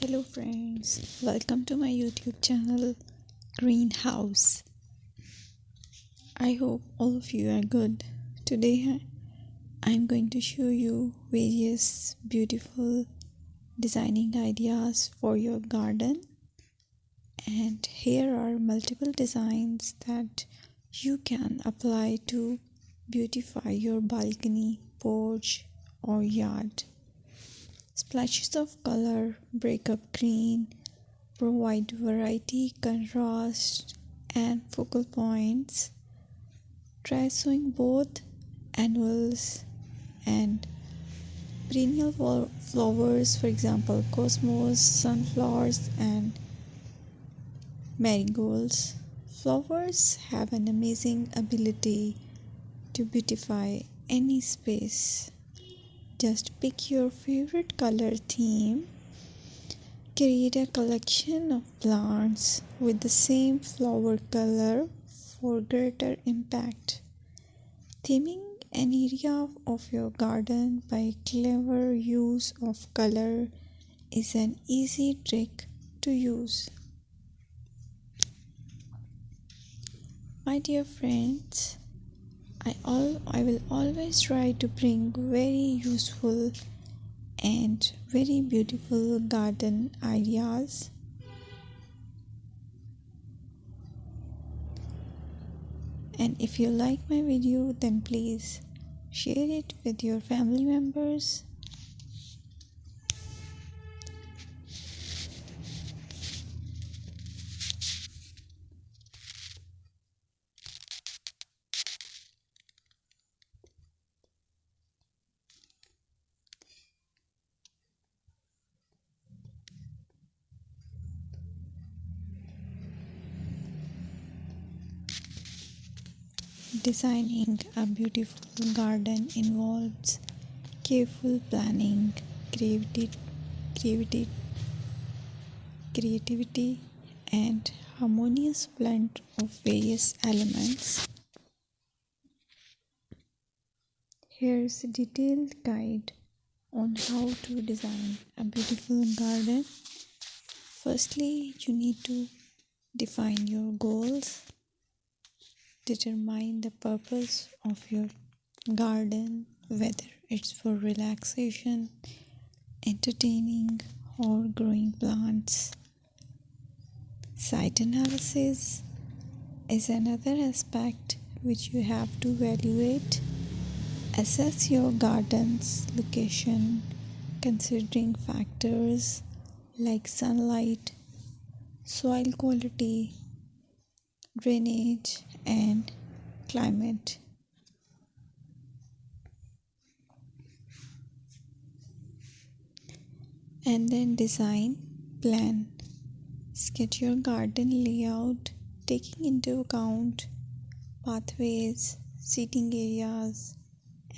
Hello friends, welcome to my YouTube channel Greenhouse. I hope all of you are good. Today I'm going to show you various beautiful designing ideas for your garden, and here are multiple designs that you can apply to beautify your balcony, porch or yard. Splashes of color break up green, provide variety, contrast, and focal points. Try sowing both annuals and perennial flowers, for example, cosmos, sunflowers, and marigolds. Flowers have an amazing ability to beautify any space. Just pick your favorite color theme. Create a collection of plants with the same flower color for greater impact. Theming an area of your garden by clever use of color is an easy trick to use. My dear friends, I will always try to bring very useful and very beautiful garden ideas. And if you like my video, then please share it with your family members. Designing a beautiful garden involves careful planning, creativity, creativity, and harmonious blend of various elements. Here's a detailed guide on how to design a beautiful garden. Firstly, you need to define your goals. Determine the purpose of your garden, whether it's for relaxation, entertaining, or growing plants. Site analysis is another aspect which you have to evaluate. Assess your garden's location, considering factors like sunlight, soil quality, drainage, and climate. And then design plan. Sketch your garden layout, taking into account pathways, seating areas,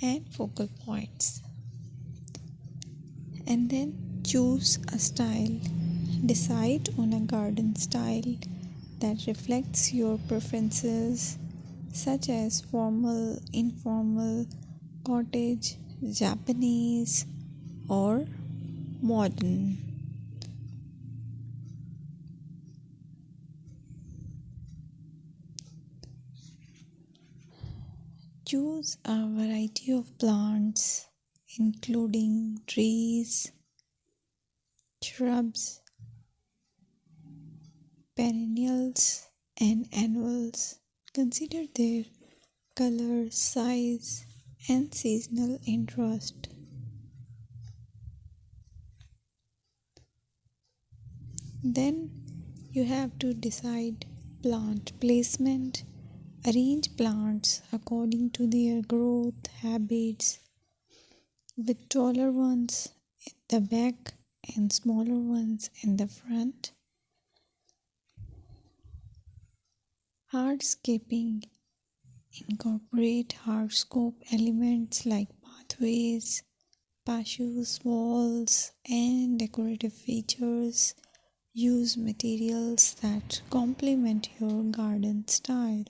and focal points. And then choose a style. Decide on a garden style that reflects your preferences, such as formal, informal, cottage, Japanese, or modern. Choose a variety of plants, including trees, shrubs, perennials, and annuals. Consider their color, size, and seasonal interest. Then you have to decide plant placement. Arrange plants according to their growth habits, with taller ones in the back and smaller ones in the front. Hardscaping. Incorporate hardscape elements like pathways, patios, walls, and decorative features. Use materials that complement your garden style.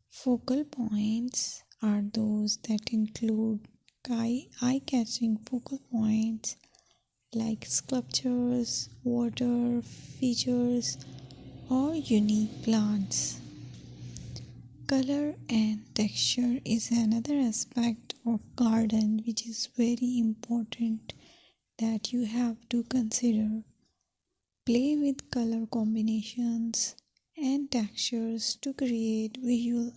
Focal points are those that include eye-catching focal points like sculptures, water features, or unique plants. Color and texture is another aspect of garden which is very important that you have to consider. Play with color combinations and textures to create visual